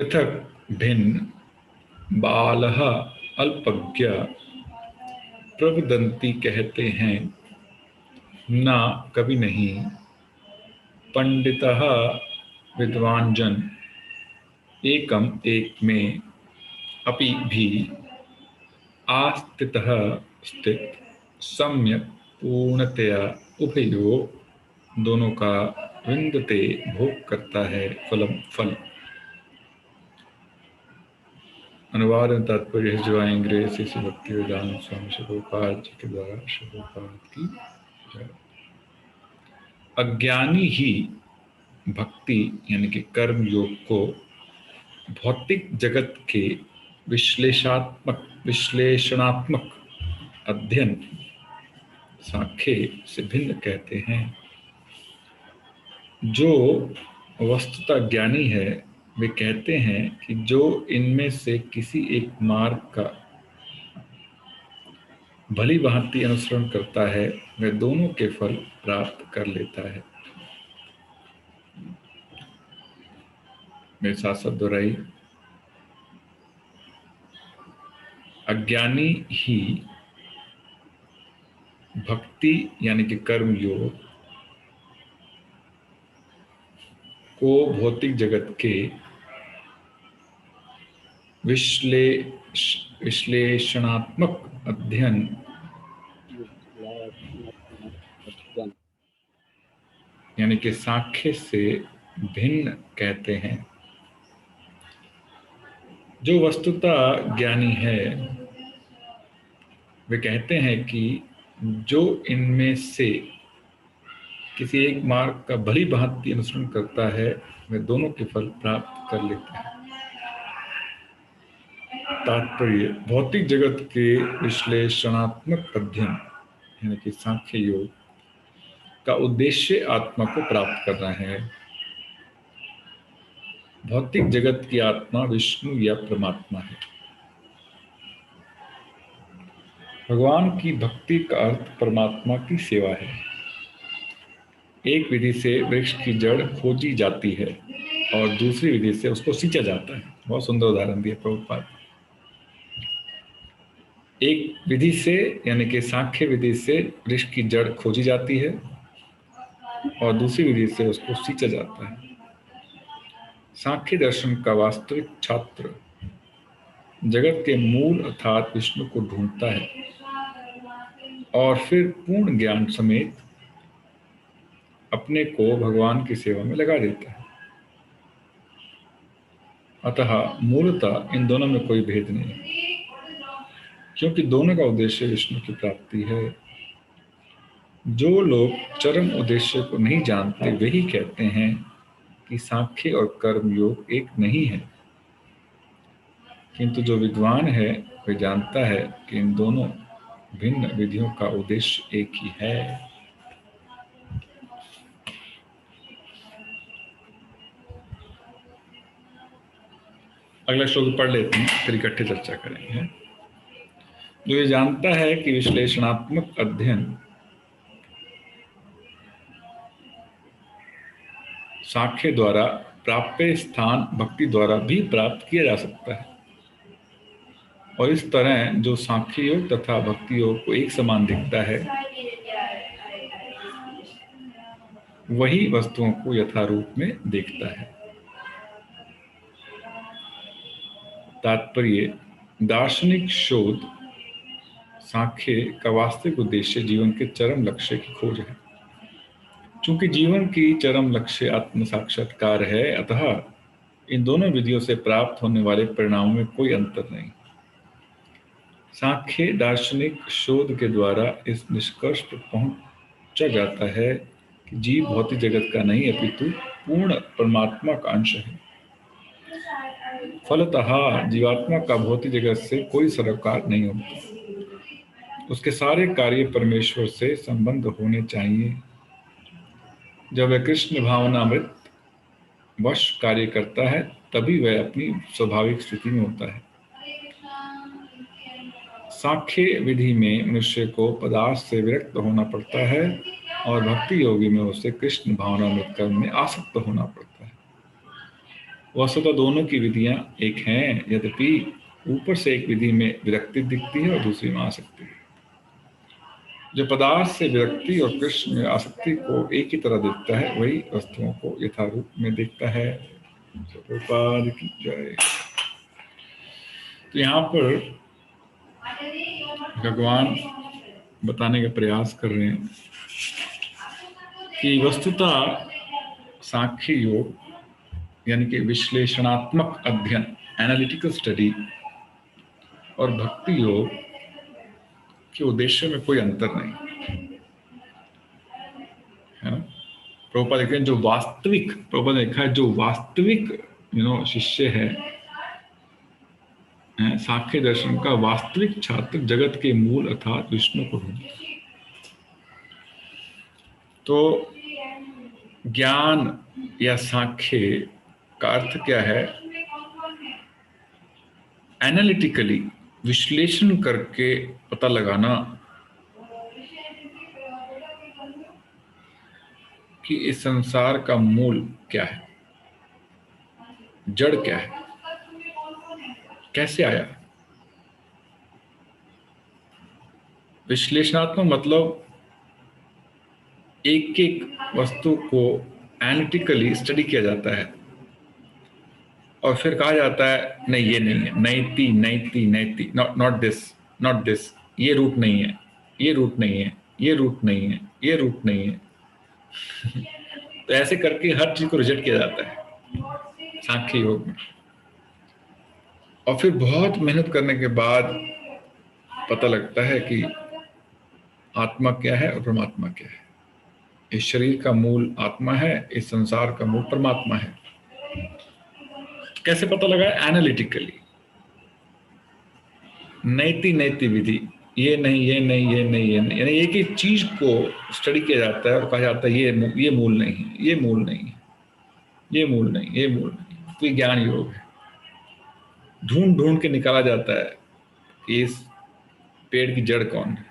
पृथक भिन्न बालः अल्पज्ञ प्रवदन्ति कहते हैं, ना कभी नहीं। पंडितः विद्वान जन एकम एक में अपि भी आस्थितः स्थित सम्यक पूर्णतया उभयो दोनों का विंदते भोग करता है फलम फल। अनुवाद एवं तात्पर्य जो आएंगे श्री भक्ति वेदांत स्वामी शुभोपाद जी के द्वारा शुभोपाद की जय। अज्ञानी ही भक्ति यानी कि कर्म योग को भौतिक जगत के विश्लेषणात्मक अध्ययन सांख्य से भिन्न कहते हैं। जो वस्तुतः ज्ञानी है वे कहते हैं कि जो इनमें से किसी एक मार्ग का भली भांति अनुसरण करता है वह दोनों के फल प्राप्त कर लेता है। मेरे साथ साथ दोहराई। अज्ञानी ही भक्ति यानी कि कर्म योग को भौतिक जगत के विश्लेषणात्मक अध्ययन यानी कि सांख्य से भिन्न कहते हैं। जो वस्तुतः ज्ञानी है वे कहते हैं कि जो इनमें से किसी एक मार्ग का भली भांति अनुसरण करता है वह दोनों के फल प्राप्त कर लेता है। तात्पर्य भौतिक जगत के विश्लेषणात्मक अध्ययन यानी कि सांख्य योग का उद्देश्य आत्मा को प्राप्त करना है। भौतिक जगत की आत्मा विष्णु या परमात्मा है। भगवान की भक्ति का अर्थ परमात्मा की सेवा है। एक विधि से वृक्ष की जड़ खोजी जाती है और दूसरी विधि से उसको सींचा जाता है। बहुत सुंदर उदाहरण दिया प्रभुपाद। एक विधि से यानी कि सांख्य विधि से वृक्ष की जड़ खोजी जाती है और दूसरी विधि से उसको सींचा जाता है। सांख्य दर्शन का वास्तविक छात्र जगत के मूल अर्थात विष्णु को ढूंढता है और फिर पूर्ण ज्ञान समेत अपने को भगवान की सेवा में लगा देता है। अतः मूलतः इन दोनों में कोई भेद नहीं, क्योंकि दोनों का उद्देश्य विष्णु की प्राप्ति है। जो लोग चरम उद्देश्य को नहीं जानते वही कहते हैं कि सांख्य और कर्म योग एक नहीं है, किंतु जो विद्वान है वह जानता है कि इन दोनों भिन्न विधियों का उद्देश्य एक ही है। अगला श्लोक पढ़ लेते हैं, फिर इकट्ठे चर्चा करेंगे। जो ये जानता है कि विश्लेषणात्मक अध्ययन सांख्य द्वारा प्राप्य स्थान भक्ति द्वारा भी प्राप्त किया जा सकता है, और इस तरह जो सांख्य योग तथा भक्ति योग को एक समान दिखता है वही वस्तुओं को यथारूप में देखता है। तात्पर्य दार्शनिक शोध सांख्य का वास्तविक उद्देश्य जीवन के चरम लक्ष्य की खोज है। चूंकि जीवन की चरम लक्ष्य आत्म साक्षात्कार है, अतः इन दोनों विधियों से प्राप्त होने वाले परिणामों में कोई अंतर नहीं। सांख्य दार्शनिक शोध के द्वारा इस निष्कर्ष पर पहुंचा जाता है कि जीव भौतिक जगत का नहीं अपितु पूर्ण परमात्मा का अंश है। फलतः जीवात्मा का भौतिक जगत से कोई सरोकार नहीं होता। उसके सारे कार्य परमेश्वर से संबंध होने चाहिए। जब वह कृष्ण भावनामृत वश कार्य करता है तभी वह अपनी स्वाभाविक स्थिति में होता है। सांख्य विधि में मनुष्य को पदार्थ से विरक्त होना पड़ता है और भक्ति योगी में उसे कृष्ण भावनामृत कर्म में आसक्त होना पड़ता है। वस्तुतः दोनों की विधियां एक हैं, यद्यपि ऊपर से एक विधि में विरक्ति दिखती है और दूसरी में आसक्ति। जो पदार्थ से विरक्ति और कृष्ण में आसक्ति को एक ही तरह देखता है, वही वस्तुओं को यथारूप में देखता है। प्रभुपाद की जय। तो यहाँ पर भगवान बताने का प्रयास कर रहे हैं कि वस्तुतः सांख्य योग यानी कि विश्लेषणात्मक अध्ययन, एनालिटिकल स्टडी, और भक्ति योग के उद्देश्य में कोई अंतर नहीं है ना। प्रभुपाद लिखते हैं प्रभुपाद ने लिखा है जो वास्तविक शिष्य है, सांख्य दर्शन का वास्तविक छात्र जगत के मूल अर्थात विष्णु को ढूंढता है। तो ज्ञान या सांख्य का अर्थ क्या है? एनालिटिकली विश्लेषण करके पता लगाना कि इस संसार का मूल क्या है, जड़ क्या है, कैसे आया। विश्लेषणात्मक मतलब एक एक वस्तु को एनालिटिकली स्टडी किया जाता है और फिर कहा जाता है नहीं ये नहीं है, नैति, नॉट दिस, ये रूट नहीं है, ये रूट नहीं है, ये रूट नहीं है, ये रूट नहीं है। तो ऐसे करके हर चीज को रिजेक्ट किया जाता है सांख्य योग में। और फिर बहुत मेहनत करने के बाद पता लगता है कि आत्मा क्या है और परमात्मा क्या है। इस शरीर का मूल आत्मा है, इस संसार का मूल परमात्मा है। कैसे पता लगा? एनालिटिकली, नैति विधि, ये नहीं, ये नहीं, ये नहीं, ये नहीं, यानी एक एक चीज को स्टडी किया जाता है और कहा जाता है ये मूल नहीं है, ये मूल नहीं है, ये मूल नहीं, ये मूल नहीं। तो ये ज्ञान योग है। ढूंढ ढूंढ के निकाला जाता है कि इस पेड़ की जड़ कौन है।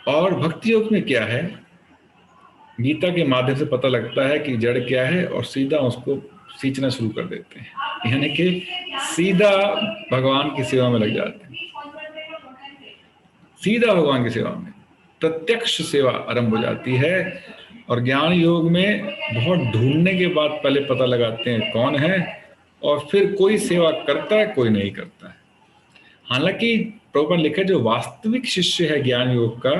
और भक्ति योग में क्या है? गीता के माध्यम से पता लगता है कि जड़ क्या है और सीधा उसको सींचना शुरू कर देते हैं, यानी कि सीधा भगवान की सेवा में लग जाते हैं। सीधा भगवान की सेवा में प्रत्यक्ष सेवा आरंभ हो जाती है। और ज्ञान योग में बहुत ढूंढने के बाद पहले पता लगाते हैं कौन है, और फिर कोई सेवा करता है, कोई नहीं करता है। हालांकि प्रभुपाद लिखा है जो वास्तविक शिष्य है ज्ञान योग का,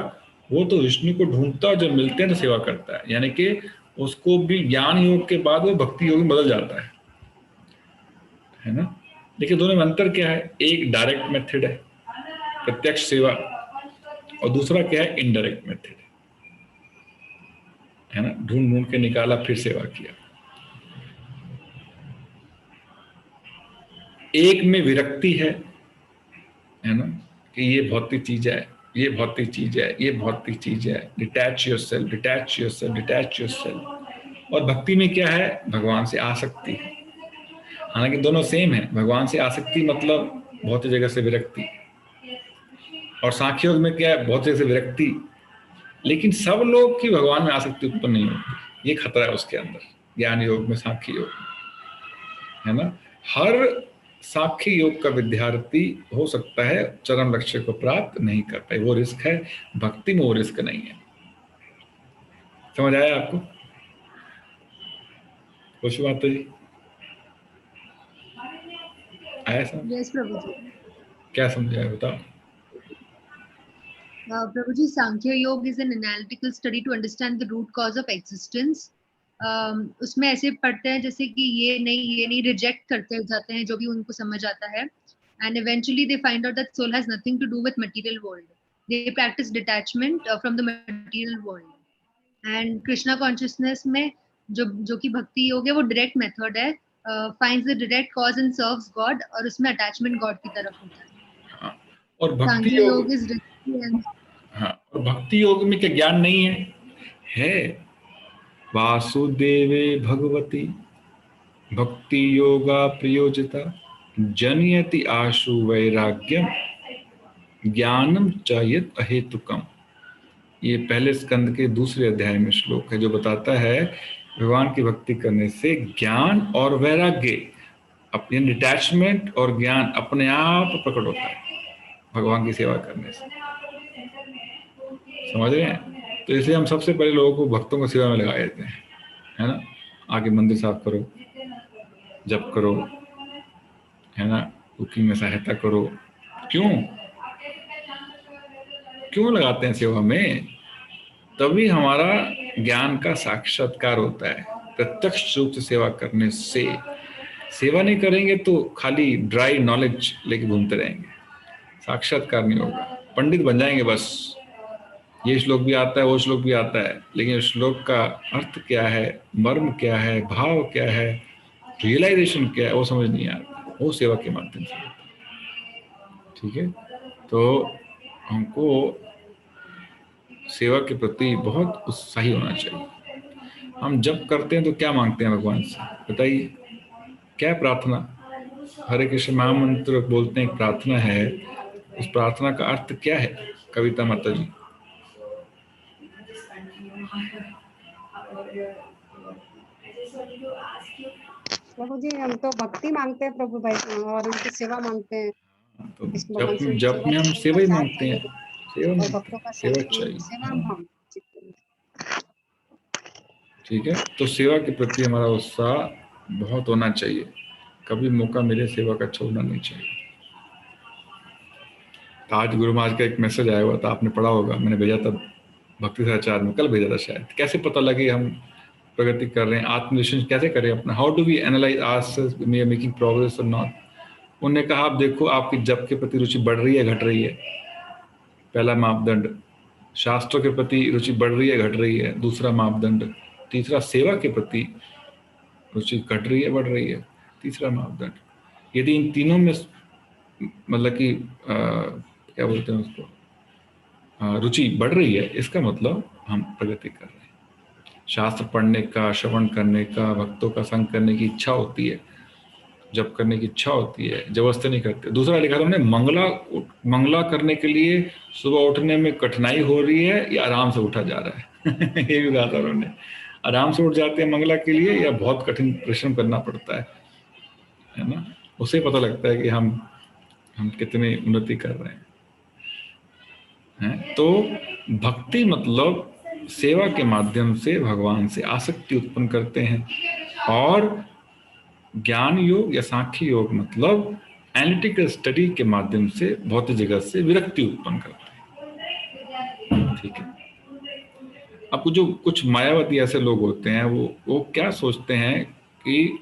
वो तो विष्णु को ढूंढता है, जब मिलते हैं तो सेवा करता है, यानी कि उसको भी ज्ञान योग के बाद वो भक्ति योग में बदल जाता है ना। देखिए दोनों में अंतर क्या है? एक डायरेक्ट मेथड है प्रत्यक्ष सेवा, और दूसरा क्या है? इनडायरेक्ट मेथड है ना। ढूंढ ढूंढ के निकाला, फिर सेवा किया। एक में विरक्ति है ना, कि ये भौतिक चीज है, ये भौतिक चीज है, ये भौतिक चीज है। Detach yourself, detach yourself, detach yourself. और भक्ति में क्या है? भगवान से आसक्ति है। हालांकि दोनों सेम है। भगवान से आसक्ति मतलब भौतिक जगह से विरक्ति, और सांख्य योग में क्या है? भौतिक जगह से विरक्ति। लेकिन सब लोग की भगवान में आसक्ति उत्पन्न नहीं होती, ये खतरा है उसके अंदर। ज्ञान योग में, सांख्य योग में, है ना। हर सांख्य योग का विद्यार्थी हो सकता है चरम लक्ष्य को प्राप्त नहीं कर पाए, वो रिस्क है। भक्ति में वो रिस्क नहीं है। समझ आया आपको? खुश माता जी आया समझ? यस प्रभु जी। क्या समझाया बताओ? प्रभु जी, Sankhya Yoga is an analytical study to understand the root cause of existence. उसमें ऐसे पढ़ते हैं जैसे कि ये नहीं रिजेक्ट करते जाते हैं जो भी उनको समझ आता है, and eventually they find out that soul has nothing to do with material world. They practice detachment from the material world. And Krishna consciousness में जो कि भक्ति योग है, वो डायरेक्ट मेथड है, finds the direct cause and serves God, और उसमें attachment God की तरफ होता है। हाँ, और भक्ति सांख्य योग, योग इज हाँ, और भक्ति योग में क्या ज्ञान नहीं है? वासुदेवे भगवती भक्ति योगा प्रयोजिता जनयति आशु वैराग्यम ज्ञानम चाहित अहेतुकम। ये पहले स्कंद के दूसरे अध्याय में श्लोक है, जो बताता है भगवान की भक्ति करने से ज्ञान और वैराग्य, अपनी डिटैचमेंट और ज्ञान अपने आप प्रकट होता है भगवान की सेवा करने से। समझ रहे हैं? तो इसलिए हम सबसे पहले लोगों को, भक्तों को सेवा में लगा देते हैं, है ना। आके मंदिर साफ करो, जप करो, है ना, कुकिंग में सहायता करो। क्यों क्यों लगाते हैं सेवा में? तभी हमारा ज्ञान का साक्षात्कार होता है। प्रत्यक्ष रूप से सेवा करने से, सेवा नहीं करेंगे तो खाली ड्राई नॉलेज लेके घूमते रहेंगे, साक्षात्कार नहीं होगा। पंडित बन जाएंगे बस, ये श्लोक भी आता है, वो श्लोक भी आता है, लेकिन श्लोक का अर्थ क्या है, मर्म क्या है, भाव क्या है, रियलाइजेशन क्या है, वो समझ नहीं आता। वो सेवा के माध्यम से होता है। ठीक है, तो हमको सेवा के प्रति बहुत उत्साही होना चाहिए। हम जब करते हैं तो क्या मांगते हैं भगवान से, बताइए? क्या प्रार्थना? हरे कृष्ण महामंत्र बोलते हैं, एक प्रार्थना है। उस प्रार्थना का अर्थ क्या है, कविता माता जी? प्रभु जी, हम तो भक्ति मांगते हैं प्रभु भाई, और उनकी सेवा मांगते हैं। तो इस भगवान से जब में हम सेवा ही मांगते हैं, सेवा और मांगते भक्तों हैं, का सेवा चाहिए। सेवा हम। ठीक है, तो सेवा के प्रति हमारा उत्साह बहुत होना चाहिए। कभी मौका मिले सेवा का छोड़ना नहीं चाहिए। तो आज गुरु महाराज का एक मैसेज आया हुआ था, आपने पढ़ा होगा, मैंने भेजा था भक्ति समाचार में, कल भेजा था शायद। कैसे पता लगे हम प्रगति कर रहे हैं, आत्मविश्लेषण कैसे करें अपना, how do we analyse our making progress और नॉट। उन्होंने कहा, आप देखो आपकी जप के प्रति रुचि बढ़ रही है, घट रही है, पहला मापदंड। शास्त्रों के प्रति रुचि बढ़ रही है, घट रही है, दूसरा मापदंड। तीसरा, सेवा के प्रति रुचि घट रही है, बढ़ रही है, तीसरा मापदंड। यदि इन तीनों में मतलब कि क्या बोलते हैं उसको, रुचि बढ़ रही है, इसका मतलब हम प्रगति कर रहे हैं। शास्त्र पढ़ने का, श्रवण करने का, भक्तों का संग करने की इच्छा होती है, जप करने की इच्छा होती है, जबरदस्ती नहीं करते। दूसरा लिखा था हमने, मंगला करने के लिए सुबह उठने में कठिनाई हो रही है या आराम से उठा जा रहा है। ये भी कहा था उन्होंने, आराम से उठ जाते हैं मंगला के लिए या बहुत कठिन परिश्रम करना पड़ता है ना। उससे पता लगता है कि हम कितनी उन्नति कर रहे हैं। तो भक्ति मतलब सेवा के माध्यम से भगवान से आसक्ति उत्पन्न करते हैं, और ज्ञान योग या सांख्य योग मतलब एनालिटिकल स्टडी के माध्यम से भौतिक जगत से विरक्ति उत्पन्न करते हैं। ठीक है, अब जो कुछ मायावादी ऐसे लोग होते हैं, वो क्या सोचते हैं कि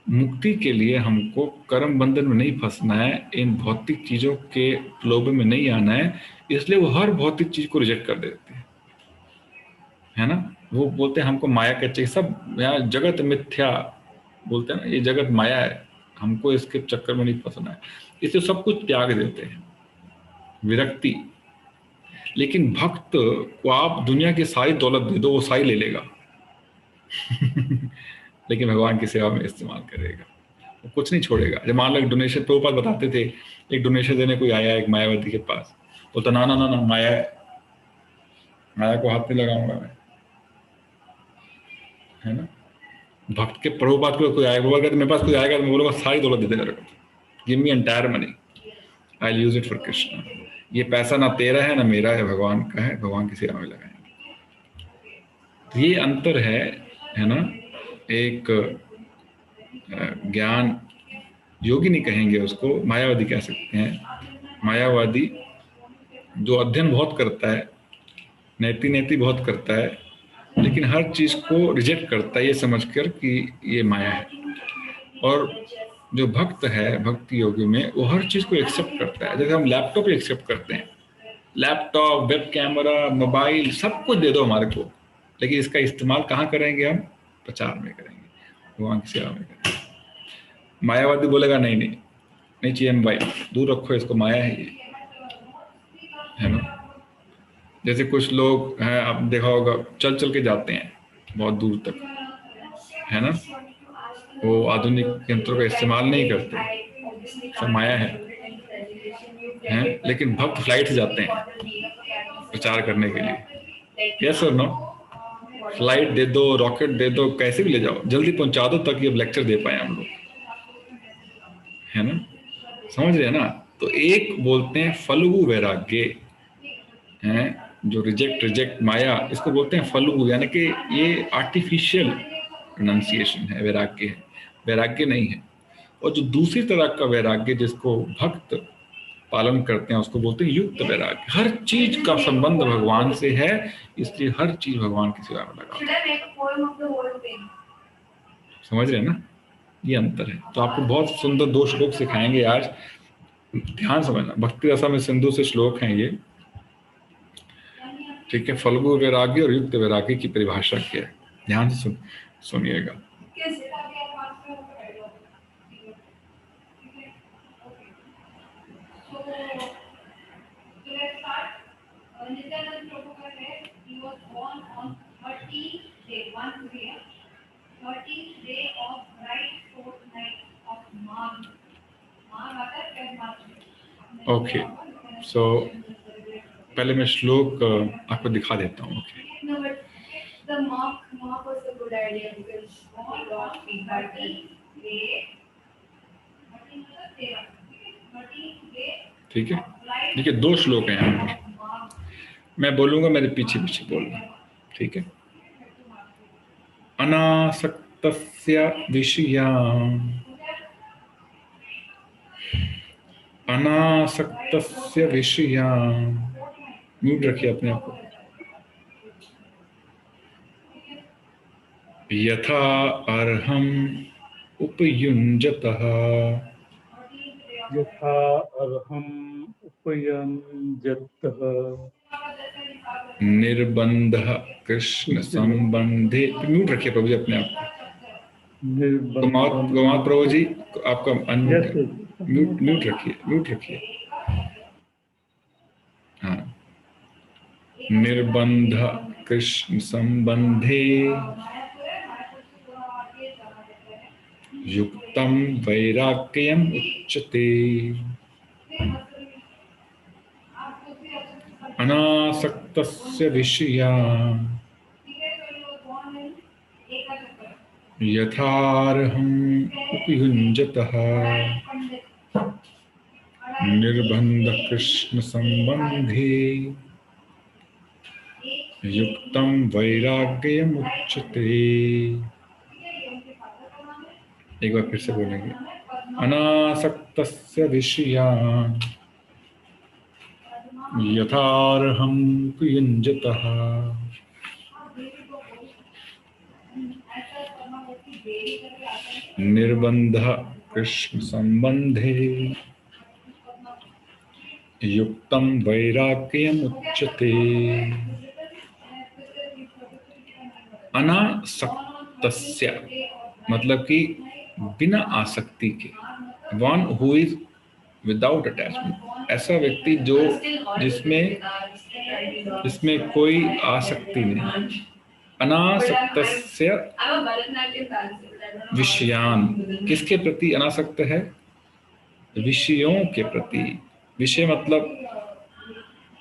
मुक्ति के लिए हमको कर्म बंधन में नहीं फंसना है, इन भौतिक चीजों के प्रलोभन में नहीं आना है, इसलिए वो हर भौतिक चीज को रिजेक्ट कर देते हैं, है ना। वो बोलते हैं हमको माया के चाहिए, सब यहाँ जगत मिथ्या बोलते हैं ना, ये जगत माया है, हमको इसके चक्कर में नहीं फंसना है, इसलिए सब कुछ त्याग देते हैं, विरक्ति। लेकिन भक्त को आप दुनिया की सारी दौलत दे दो, वो सारी ले लेगा। लेकिन भगवान की सेवा में इस्तेमाल करेगा, वो कुछ नहीं छोड़ेगा। जब मान लो डोनेशन, प्रभुपाद बताते थे, एक डोनेशन देने कोई आया एक मायावती के पास, बोलता ना ना ना ना, माया है, माया को हाथ नहीं लगाऊंगा मैं, है ना। भक्त के प्रभुपाद को कोई आएगा, बोलेगा मेरे पास कोई आएगा तो मैं बोलूंगा सारी दौलत दे दे मेरे को, give me entire money, I will use it for Krishna. ये पैसा ना तेरा है ना मेरा है, भगवान का है, भगवान की सेवा में लगाएंगे। तो ये अंतर है ना। एक ज्ञान योगी नहीं कहेंगे उसको, मायावादी कह सकते हैं। मायावादी जो अध्ययन बहुत करता है, नैति बहुत करता है, लेकिन हर चीज को रिजेक्ट करता है ये समझकर कि ये माया है। और जो भक्त है, भक्ति योगी में, वो हर चीज को एक्सेप्ट करता है। जैसे हम लैपटॉप एक्सेप्ट करते हैं, लैपटॉप, वेब कैमरा, मोबाइल, सब कुछ दे दो हमारे को, लेकिन इसका इस्तेमाल कहाँ करेंगे हम? प्रचार में करेंगे, भगवान की सेवा में करेंगे। मायावादी बोलेगा नहीं नहीं नहीं चाहिए मोबाइल, दूर रखो इसको, माया है ये, है ना। जैसे कुछ लोग हैं, आप देखा होगा, चल चल के जाते हैं बहुत दूर तक, है ना, वो आधुनिक यंत्रों का इस्तेमाल नहीं करते, सब माया है। लेकिन भक्त फ्लाइट से जाते हैं प्रचार करने के लिए, यस और नो? फ्लाइट दे दो, रॉकेट दे दो, कैसे भी ले जाओ, जल्दी पहुंचा दो ताकि अब लेक्चर दे पाए हम लोग, है ना, समझ रहे हैं ना। तो एक बोलते हैं फल्गु वैराग्य, हैं जो रिजेक्ट माया, इसको बोलते हैं फल्गु, यानी कि ये आर्टिफिशियल प्रोनाउंसिएशन है, वैराग्य है, वैराग्य नहीं है। और जो दूसरी तरह का वैराग्य जिसको भक्त पालन करते हैं उसको बोलते हैं युक्त वैराग्य। हर चीज का संबंध भगवान से है, इसलिए हर चीज भगवान की सेवा में लगा। समझ रहे हैं ना, ये अंतर है। तो आपको बहुत सुंदर 2 श्लोक सिखाएंगे आज, ध्यान समझना। भक्ति रसा में सिंधु से श्लोक हैं ये, ठीक है। फल्गु वैराग्य और युक्त वैराग्य की परिभाषा क्या है, ध्यान से सुनिएगा। ओके, सो पहले मैं श्लोक आपको दिखा देता हूँ। ठीक है, देखिए 2 श्लोक हैं यहाँ पर, मैं बोलूंगा मेरे पीछे पीछे बोलना, ठीक है। अनासक्तस्य विषयान्, अनासक्तस्य विषयान्, म्यूट रखिए अपने आप को। यथा अर्हम् उपयुञ्जतः, यथा अर्हम् उपयुञ्जतः, निर्बंधः कृष्ण संबंधे, म्यूट रखिए प्रभु जी अपने आप को। गौमात प्रभु जी आपका अनम्यूट, म्यूट रखिए। हाँ, निर्बंध कृष्ण संबंधे युक्तम वैराग्यम उच्यते, अनासक्तस्य विषयान् यथार्हम् उपयुञ्जतः, निर्बंध कृष्ण संबंधे युक्तम वैराग्यम उच्यते। एक बार फिर से बोलेंगे, अनासक्तस्य विषयान् यथार्हम् उपयुञ्जतः, निर्बंध कृष्ण संबंधे युक्तम वैराग्यम उच्यते। अनासक्तस्य मतलब कि बिना आसक्ति के, one who is without attachment, ऐसा व्यक्ति जो जिसमें कोई आसक्ति नहीं। अनासक्तस्य विषयान, किसके प्रति अनासक्त है, विषयों के प्रति। विषय मतलब,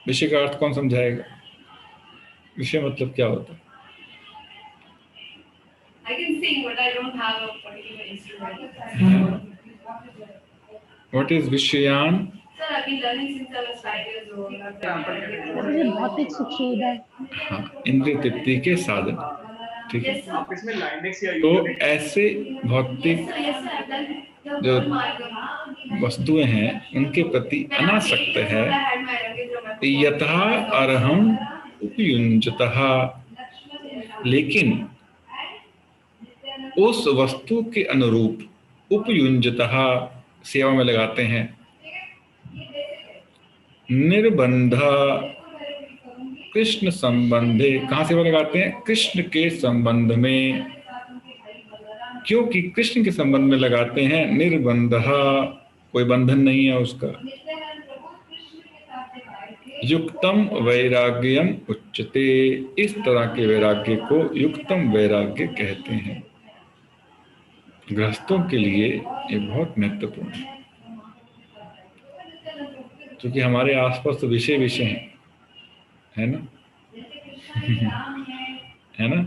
विषय का अर्थ कौन समझाएगा, विषय मतलब क्या होता है? I can sing, but I don't have a particular instrument. What is Vishayan? Sir, I've been learning since I was 5 years old. भौतिक सुख सुविधा, हाँ, इंद्रिय तृप्ति के साधन, ठीक है। तो ऐसे भौतिक जो वस्तुएं हैं उनके प्रति अनासक्त है। यथा अर्हम् उपयुञ्जतः, लेकिन उस वस्तु के अनुरूप उपयुञ्जतः सेवा में लगाते हैं। निर्बंध कृष्ण संबंधे, कहाँ सेवा लगाते हैं, कृष्ण के संबंध में, क्योंकि कृष्ण के संबंध में लगाते हैं। निर्बंध, कोई बंधन नहीं है उसका। युक्तम वैराग्यम उच्यते, इस तरह के वैराग्य को युक्तम वैराग्य कहते हैं। गृहस्थों के लिए ये बहुत महत्वपूर्ण है, क्योंकि हमारे आसपास तो विषय हैं, है ना है ना।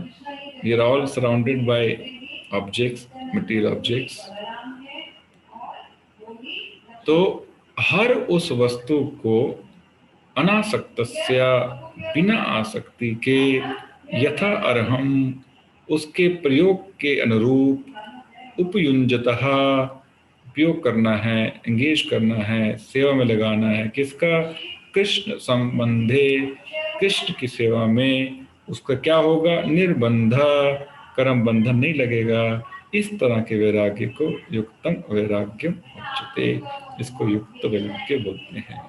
We are all surrounded by objects, material objects. तो हर उस वस्तु को अनासक्तस्य, बिना आसक्ति के, यथा अर्हम, उसके प्रयोग के अनुरूप, उपयुंजतः, उपयोग करना है, एंगेज करना है, सेवा में लगाना है। किसका? कृष्ण संबंधे, कृष्ण की सेवा में। उसका क्या होगा? निर्बंध, कर्म बंधन नहीं लगेगा। इस तरह के वैराग्य को युक्तम वैराग्यम उच्यते, इसको युक्त वैराग्य बोलते हैं।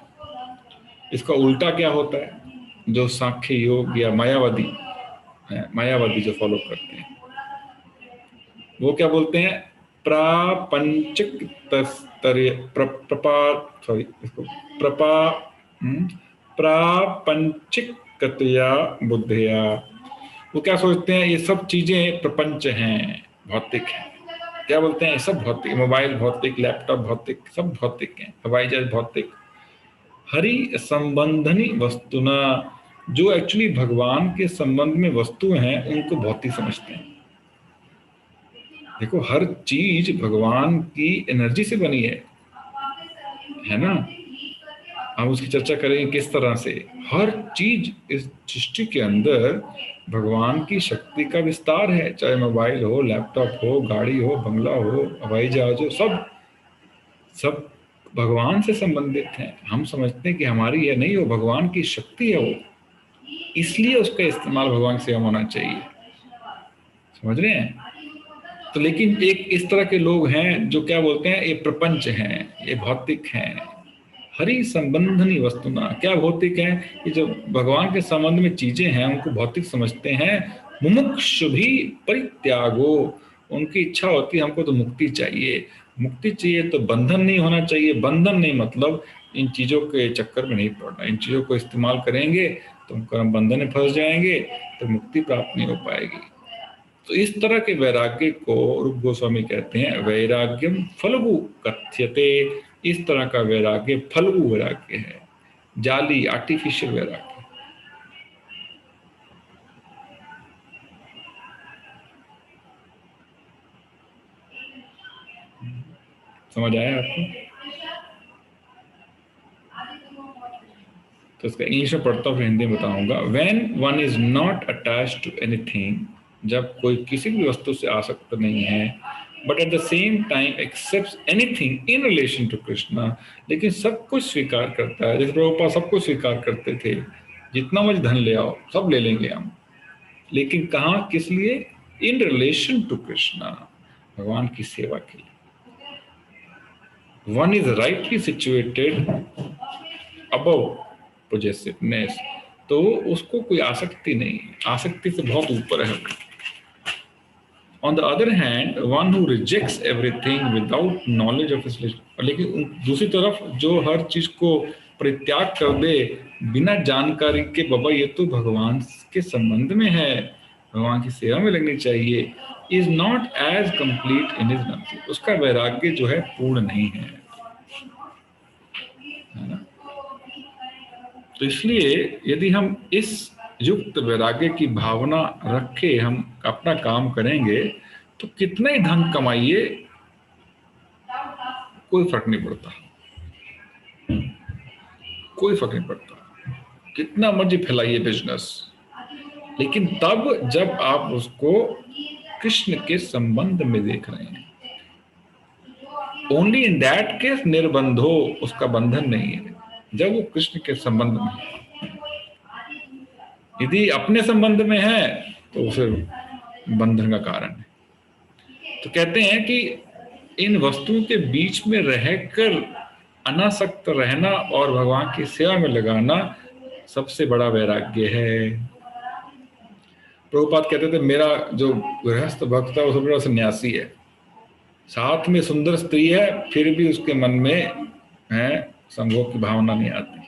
इसका उल्टा क्या होता है? जो सांख्य योग या मायावादी जो फॉलो करते हैं, वो क्या बोलते हैं? प्रापंचिक प्रापंचिकतया बुद्धया। वो क्या सोचते हैं? ये सब चीजें प्रपंच हैं, भौतिक हैं। क्या बोलते हैं? ये सब भौतिक, मोबाइल भौतिक, लैपटॉप भौतिक, सब भौतिक हैं, हवाई जहाज भौतिक। हरि संबंधनी वस्तुना, जो एक्चुअली भगवान के संबंध में वस्तु हैं, उनको भौतिक समझते हैं। देखो, हर चीज भगवान की एनर्जी से बनी है ना? हम उसकी चर्चा करेंगे किस तरह से। हर चीज इस सृष्टि के अंदर भगवान की शक्ति का विस्तार है, चाहे मोबाइल हो, लैपटॉप हो, गाड़ी हो, बंगला हो, हवाई जहाज हो, सब भगवान से संबंधित हैं। हम समझते हैं कि हमारी यह नहीं हो, भगवान की शक्ति है वो, इसलिए उसका इस्तेमाल भगवान की सेवा में होना चाहिए। समझ रहे हैं? तो लेकिन एक इस तरह के लोग हैं जो क्या बोलते हैं? ये प्रपंच हैं, ये भौतिक हैं। हरि संबंधनी वस्तुना, क्या भौतिक है? ये जो भगवान के संबंध में चीजें हैं, उनको भौतिक समझते हैं। मुमुक्षु भी परित्यागो, उनकी इच्छा होती है हमको तो मुक्ति चाहिए, मुक्ति चाहिए तो बंधन नहीं होना चाहिए। बंधन नहीं मतलब इन चीजों के चक्कर में नहीं पड़ना। इन चीजों को इस्तेमाल करेंगे तो हम कर्म बंधन में फंस जाएंगे, तो मुक्ति प्राप्त नहीं हो पाएगी। तो इस तरह के वैराग्य को रूप गोस्वामी कहते हैं वैराग्यम फल्गु कथ्यते। इस तरह का वैराग्य फल्गु वैराग्य है, जाली, आर्टिफिशियल वैराग्य। समझ आया आपको? तो इसका इंग्लिश में पढ़ता हूँ, फिर हिंदी में बताऊंगा। When one is not attached to anything, जब कोई किसी भी वस्तु से आसक्त नहीं है, but at the same time accepts anything in relation to Krishna, लेकिन सब कुछ स्वीकार करता है। जैसे प्रभुपाद सब कुछ स्वीकार करते थे, जितना मुझे धन ले आओ सब ले लेंगे हम, लेकिन कहाँ, किस लिए? इन रिलेशन टू कृष्णा, भगवान की सेवा के लिए। One is rightly situated above possessiveness, तो उसको कोई आसक्ति नहीं, आसक्ति से बहुत ऊपर है। On the other hand, one who rejects everything without knowledge of his relation, लेकिन दूसरी तरफ जो हर चीज को परित्याग कर दे बिना जानकारी के, बाबा ये तो भगवान के संबंध में है, भगवान की सेवा में लगनी चाहिए, is not as complete in his knowledge, उसका वैराग्य जो है पूर्ण नहीं है ना? तो इसलिए यदि हम इस युक्त वैराग्य की भावना रख के हम अपना काम करेंगे तो कितना ही धन कमाइए कोई फर्क नहीं पड़ता, कोई फर्क नहीं पड़ता, कितना मर्जी फैलाइए बिजनेस, लेकिन तब जब आप उसको कृष्ण के संबंध में देख रहे हैं, ओनली इन दैट केस निर्बंधो, उसका बंधन नहीं है जब वो कृष्ण के संबंध में है। यदि अपने संबंध में है तो फिर बंधन का कारण है। तो कहते हैं कि इन वस्तुओं के बीच में रहकर अनासक्त रहना और भगवान की सेवा में लगाना सबसे बड़ा वैराग्य है। प्रभुपाद कहते थे मेरा जो गृहस्थ भक्त है वो सबसे बड़ा सन्यासी है, साथ में सुंदर स्त्री है फिर भी उसके मन में है संभोग की भावना नहीं आती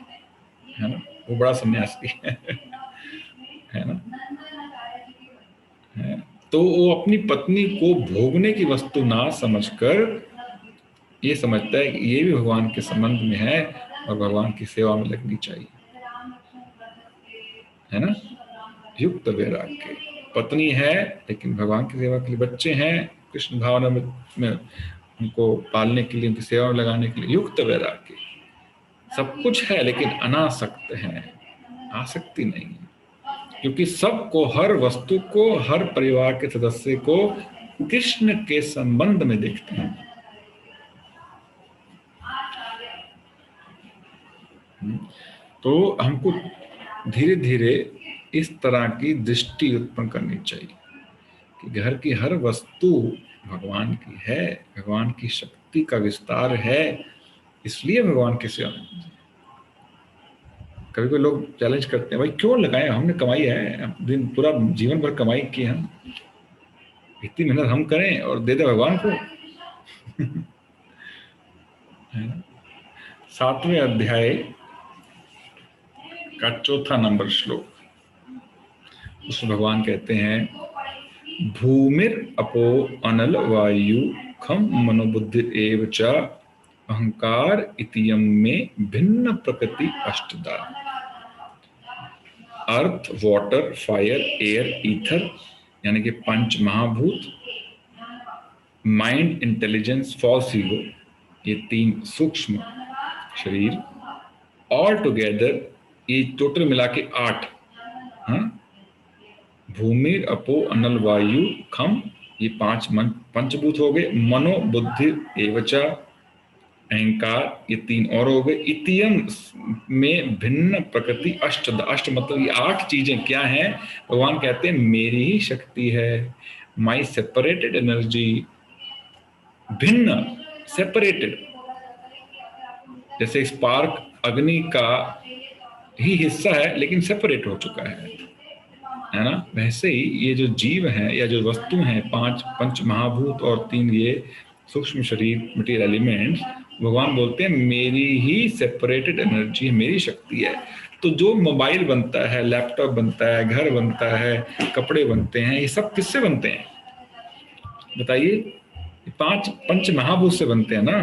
है ना, वो बड़ा सन्यासी है ना, है। तो वो अपनी पत्नी को भोगने की वस्तु ना समझकर ये समझता है कि ये भी भगवान के संबंध में है और भगवान की सेवा में लगनी चाहिए, है ना, युक्त वैराग्य। पत्नी है लेकिन भगवान की सेवा के लिए बच्चे हैं, कृष्ण भावना में उनको पालने के लिए, उनकी सेवा में लगाने के लिए युक्त वैराग्य, सब कुछ है लेकिन अनासक्त है, आसक्ति नहीं है। क्योंकि सबको, हर वस्तु को, हर परिवार के सदस्य को कृष्ण के संबंध में देखते हैं। तो हमको धीरे धीरे इस तरह की दृष्टि उत्पन्न करनी चाहिए कि घर की हर वस्तु भगवान की है, भगवान की शक्ति का विस्तार है, इसलिए भगवान की सेवा में। कभी कोई लोग चैलेंज करते हैं, भाई क्यों लगाए, हमने कमाई है, दिन पूरा जीवन भर कमाई की, हम इतनी मेहनत हम करें और दे दे भगवान को। 7वें अध्याय का 4था नंबर श्लोक, उसमें भगवान कहते हैं, भूमिर अपो अनल वायु खम मनोबुद्धि एव च अहंकार इतियम में भिन्न प्रकृति अष्टदा। अर्थ, वाटर, फायर, एयर, ईथर यानी कि 5 महाभूत, माइंड, इंटेलिजेंस, फॉल्स ईगो, ये 3 सूक्ष्म शरीर, ऑल टुगेदर ये टोटल मिला के 8। भूमि, अपो, अनल, वायु, खम, ये 5 पंचभूत हो गए, मनो, बुद्धि, एवचा, अहंकार, ये 3 और हो गए, इतियम में भिन्न प्रकृति अष्ट, अष्ट मतलब ये 8 चीजें क्या हैं? भगवान कहते हैं मेरी ही शक्ति है, माई सेपरेटेड एनर्जी, भिन्न, सेपरेटेड, जैसे स्पार्क अग्नि का ही हिस्सा है लेकिन सेपरेट हो चुका है ना? वैसे ही ये जो जीव हैं या जो वस्तु हैं, 5 पंच महाभूत और 3 ये सूक्ष्म शरीर, मटीरियल एलिमेंट्स, भगवान बोलते हैं मेरी ही सेपरेटेड एनर्जी है, मेरी शक्ति है। तो जो मोबाइल बनता है, लैपटॉप बनता है, घर बनता है, कपड़े बनते हैं, ये सब किससे बनते हैं बताइए? 5 पंच महाभूत से बनते हैं ना।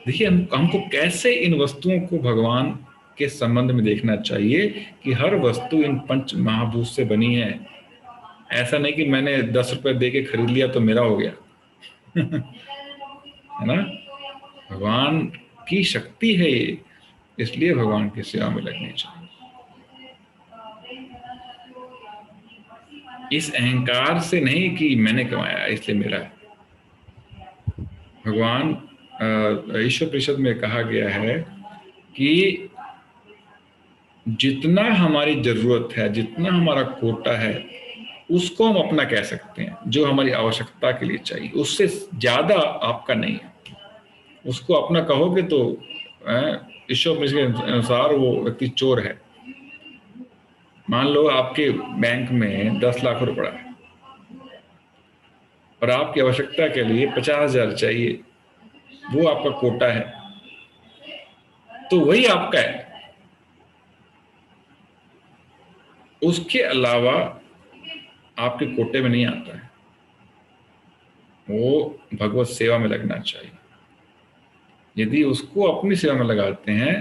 देखिए हमको कैसे इन वस्तुओं को भगवान के संबंध में देखना चाहिए कि हर वस्तु इन पंच महाभूत से बनी है। ऐसा नहीं कि मैंने 10 रुपए दे के खरीद लिया तो मेरा हो गया है ना? भगवान की शक्ति है ये, इसलिए भगवान की सेवा में लगनी चाहिए। इस अहंकार से नहीं कि मैंने कमाया इसलिए मेरा है। भगवान ईश्वर परिषद में कहा गया है कि जितना हमारी जरूरत है, जितना हमारा कोटा है, उसको हम अपना कह सकते हैं, जो हमारी आवश्यकता के लिए चाहिए, उससे ज्यादा आपका नहीं है। उसको अपना कहोगे तो ईश्वर परिषद के अनुसार वो व्यक्ति चोर है। मान लो आपके बैंक में 10 लाख रुपया है और आपकी आवश्यकता के लिए 50,000 चाहिए, वो आपका कोटा है, तो वही आपका है। उसके अलावा आपके कोटे में नहीं आता है, वो भगवत सेवा में लगना चाहिए। यदि उसको अपनी सेवा में लगाते हैं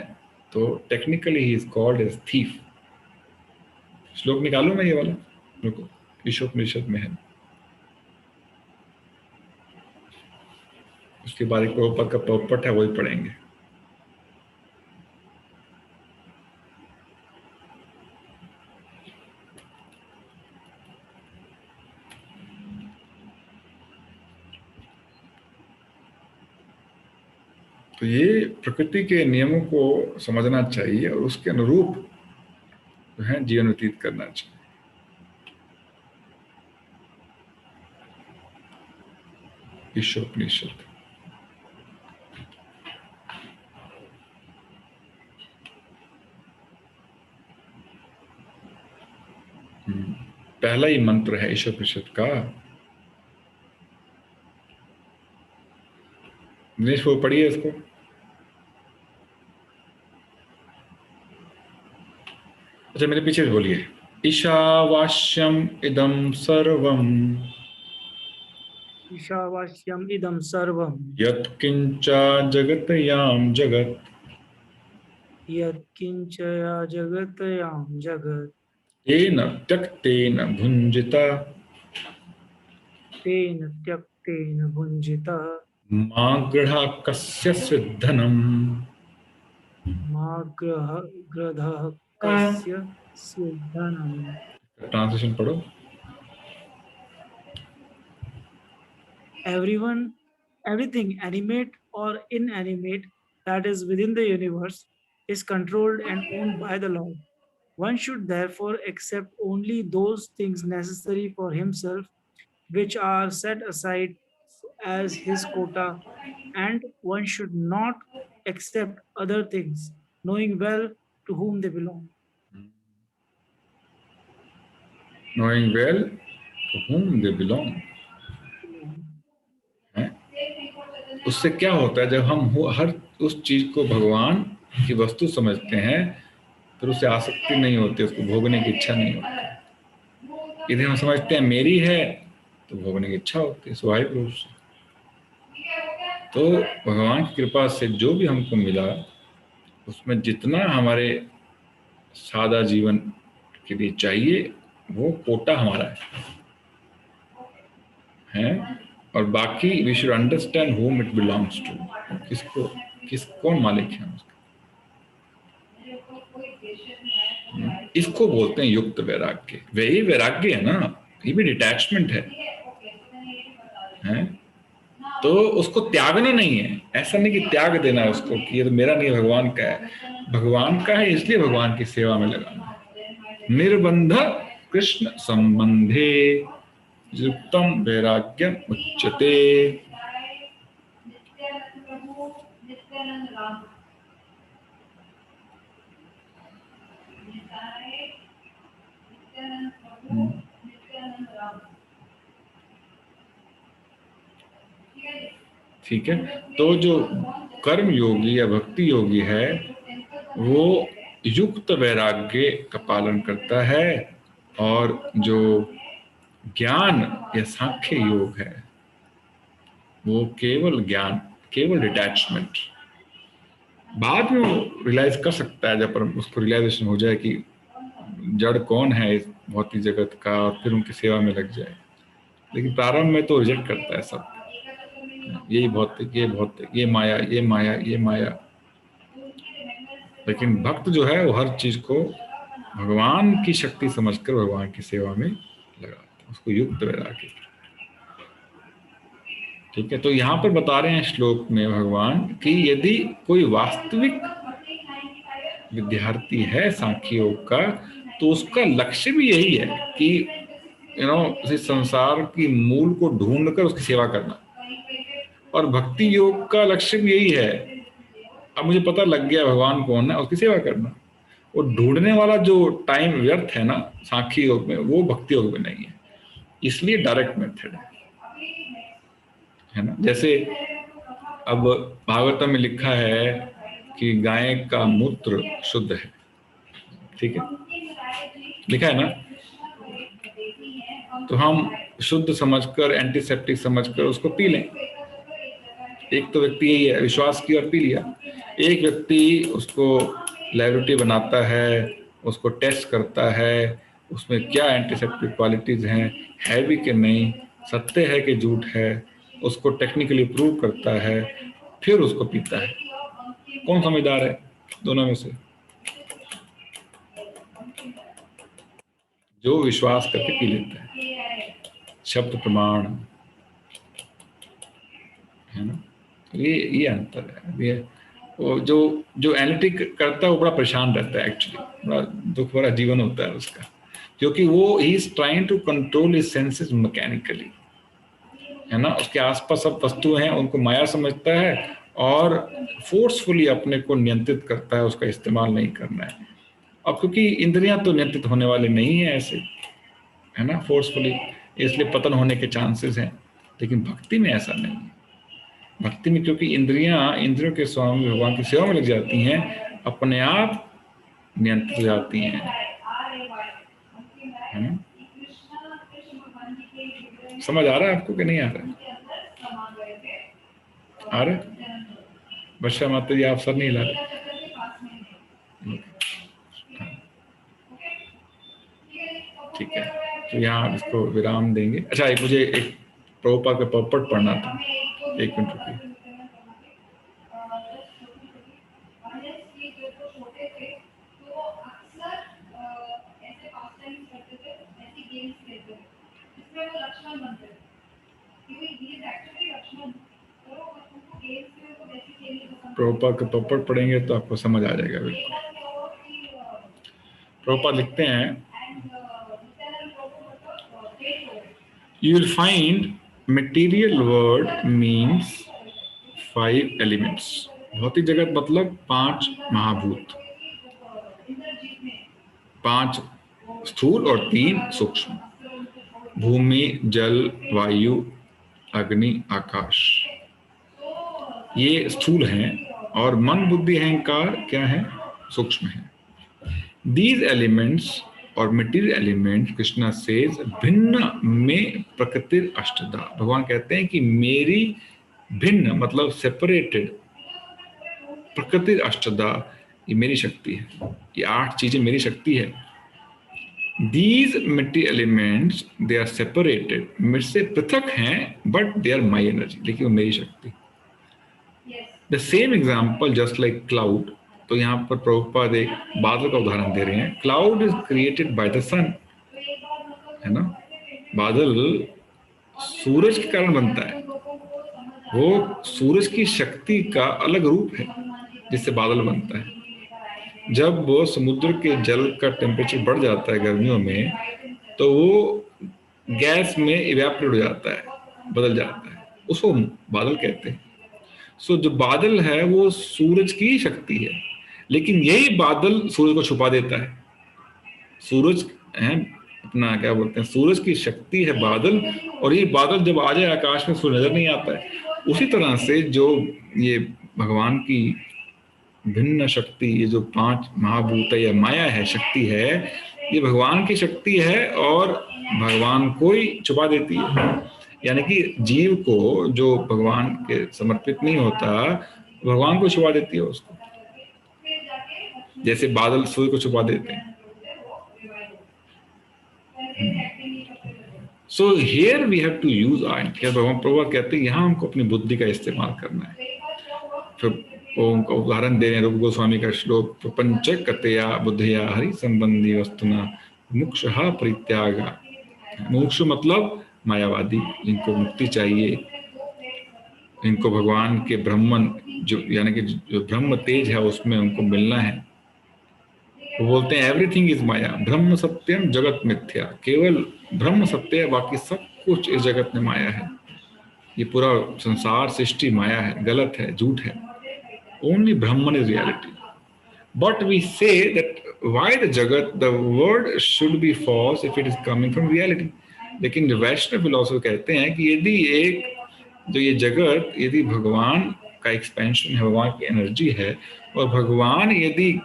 तो technically he is called as thief. श्लोक निकालू मैं ये वाला, रुको, ईशोपनिषद में है, उसके बाद एक ऊपर का प्रॉपर्ट है, वही पढ़ेंगे। तो ये प्रकृति के नियमों को समझना चाहिए और उसके अनुरूप जो है जीवन व्यतीत करना चाहिए। ईशोपनिषद पहला ही मंत्र है ईशोपनिषद का। दिनेश वो पढ़िए इसको। अच्छा मेरे पीछे बोलिए, ईशावास्यम इदं सर्वम, ईशावास्यम इदं सर्वम, यत्किंच जगत्यां जगत्, यत्किंच या जगत्यां जगत्, तेन त्यक्तेन भुञ्जिता तेन त्यक्तेन भुञ्जितः मा गृहा कस्य सिद्धनम्। मा ग्रधः कस्य स्विद्धनम्। ट्रांसलेशन पढ़ो। Everything animate or inanimate that is within the universe is controlled and owned by the Lord. One should therefore accept only those things necessary for himself which are set aside as his quota, and one should not accept other things, knowing well to whom they belong. Knowing well to whom they belong. है? उससे क्या होता है जब हम हर उस चीज को भगवान की वस्तु समझते हैं, फिर उससे आसक्ति नहीं होती, उसको भोगने की इच्छा नहीं होती। यदि हम समझते हैं मेरी है तो भोगने की इच्छा होती है स्वाभाविक रूप से। तो भगवान की कृपा से जो भी हमको मिला उसमें जितना हमारे सादा जीवन के लिए चाहिए वो कोटा हमारा है। और बाकी we should understand whom it belongs to, कौन मालिक है उसका। इसको बोलते हैं युक्त वैराग्य। वही वैराग्य है ना, ये भी डिटैचमेंट है? तो उसको त्यागना नहीं है, ऐसा नहीं कि त्याग देना है उसको कि ये तो मेरा नहीं भगवान का है। भगवान का है इसलिए भगवान की सेवा में लगाना। निर्बंध कृष्ण संबंधे युक्तम वैराग्यम उच्यते। ठीक है, तो जो कर्म योगी या भक्ति योगी है वो युक्त वैराग्य का पालन करता है, और जो ज्ञान या सांख्य योग है वो केवल ज्ञान, केवल डिटैचमेंट। बाद में वो रियलाइज कर सकता है जब उसको रियलाइजेशन हो जाए कि जड़ कौन है इस भौतिक जगत का, और फिर उनकी सेवा में लग जाए। लेकिन प्रारंभ में तो रिजेक्ट करता है सब, यही भौतिक, ये भौतिक, ये माया, ये माया, ये माया। लेकिन भक्त जो है वो हर चीज को भगवान की शक्ति समझकर भगवान की सेवा में लगाता है, उसको युक्त वैराग्य। ठीक है, तो यहाँ पर बता रहे हैं श्लोक में भगवान कि यदि कोई वास्तविक विद्यार्थी है सांख्य योग का तो उसका लक्ष्य भी यही है कि इस संसार की मूल को ढूंढकर उसकी सेवा करना। और भक्ति योग का लक्ष्य भी यही है, अब मुझे पता लग गया भगवान कौन है, उसकी सेवा करना। वो ढूंढने वाला जो टाइम व्यर्थ है ना सांख्य योग में, वो भक्ति योग में नहीं है। इसलिए डायरेक्ट मेथड है ना। जैसे अब भागवतम में लिखा है कि गाय का मूत्र शुद्ध है, ठीक है, लिखा है ना। तो हम शुद्ध समझकर, एंटीसेप्टिक समझकर उसको पी लें। एक तो व्यक्ति यही है, विश्वास किया और पी लिया। एक व्यक्ति उसको लैबोरेटरी बनाता है, उसको टेस्ट करता है, उसमें क्या एंटीसेप्टिक क्वालिटीज हैं, है भी कि नहीं, सत्य है कि झूठ है, उसको टेक्निकली प्रूव करता है, फिर उसको पीता है। कौन समझदार है दोनों में से? जो विश्वास करके पी लेता है, शब्द प्रमाण है ना। ये अंतर है। ये वो जो एनालिटिक करता है वो बड़ा परेशान रहता है, एक्चुअली बड़ा दुख भरा जीवन होता है उसका, क्योंकि वो he is trying to control his senses mechanically, है ना। उसके आसपास सब वस्तुएं हैं, उनको माया समझता है और फोर्सफुली अपने को नियंत्रित करता है, उसका इस्तेमाल नहीं करना है। अब क्योंकि इंद्रियां तो नियंत्रित होने वाले नहीं है ऐसे, है ना, फोर्सफुली, इसलिए पतन होने के चांसेस हैं। लेकिन भक्ति में ऐसा नहीं है। भक्ति में क्योंकि इंद्रियों के स्वामी भगवान की सेवा में लग जाती हैं, अपने आप नियंत्रित हो जाती हैं, है ना। समझ आ रहा है आपको कि नहीं आ रहा है? आ रहा? वर्षा माता जी आप सर नहीं ला रहे। यहाँ इसको विराम देंगे। अच्छा, मुझे एक प्रभुपाद का पॉपट पढ़ना था, 1 मिनट रुकिए। प्रभुपाद का पॉपट पढ़ेंगे तो आपको समझ आ जाएगा बिल्कुल। प्रभुपाद लिखते हैं, you will find material world means 5 elements. भौतिक जगत मतलब 5 महाभूत, 5 स्थूल और 3 सूक्ष्म, भूमि, जल, वायु, अग्नि, आकाश, ये स्थूल हैं, और मन, बुद्धि, अहंकार क्या है? सूक्ष्म है। These elements और मटीरियल एलिमेंट, कृष्णा सेज, भिन्न में प्रकृति अष्टधा। भगवान कहते हैं कि मेरी भिन्न मतलब सेपरेटेड प्रकृति अष्टधा, ये मेरी शक्ति है, ये 8 चीजें मेरी शक्ति है। These material elements they are separated, मेरे से पृथक हैं, but they are my energy, लेकिन वो मेरी शक्ति। The same example just like cloud, तो यहाँ पर प्रभुपाद एक बादल का उदाहरण दे रहे हैं। Cloud is created by the sun, है ना? बादल सूरज के कारण बनता है, वो सूरज की शक्ति का अलग रूप है जिससे बादल बनता है। जब वो समुद्र के जल का टेम्परेचर बढ़ जाता है गर्मियों में, तो वो गैस में इवेपोरेट हो जाता है, बदल जाता है, उसको बादल कहते हैं। सो जो बादल है वो सूरज की शक्ति है, लेकिन यही बादल सूरज को छुपा देता है। सूरज है अपना क्या बोलते हैं, सूरज की शक्ति है बादल, और ये बादल जब आ जाए आकाश में सूरज नजर नहीं आता है। उसी तरह से जो ये भगवान की भिन्न शक्ति, ये जो 5 महाभूत या माया है, शक्ति है, ये भगवान की शक्ति है और भगवान को ही छुपा देती है। यानी कि जीव को जो भगवान के समर्पित नहीं होता, भगवान को छुपा देती है उसको, जैसे बादल सूर्य को छुपा देते हैं। So here we have to use our, क्या भगवान प्रभुपाद कहते हैं यहाँ हमको अपनी बुद्धि का इस्तेमाल करना है। फिर ओम का उदाहरण दे रहे हैं रूप गोस्वामी का श्लोक, प्रपंच कतया बुद्धया हरि संबंधी वस्तुना मुक्षः परित्यागा। मोक्ष मतलब मायावादी, जिनको मुक्ति चाहिए, इनको भगवान के ब्रह्मन जो यानी कि जो ब्रह्म तेज है उसमें उनको मिलना है। वो बोलते हैं एवरीथिंग इज माया, ब्रह्म सत्यम जगत मिथ्या। केवल ब्रह्म सत्य है, बाकी सब कुछ इस जगत में माया है। ये पूरा संसार सृष्टि माया है, गलत है, झूठ है। Only Brahman is reality. But we say that why the jagat, the world should be false if it is coming from reality. लेकिन वैष्णव फिलोसफी कहते हैं कि यदि एक जो ये जगत यदि भगवान का एक्सपेंशन है, भगवान की एनर्जी है, और भगवान यदि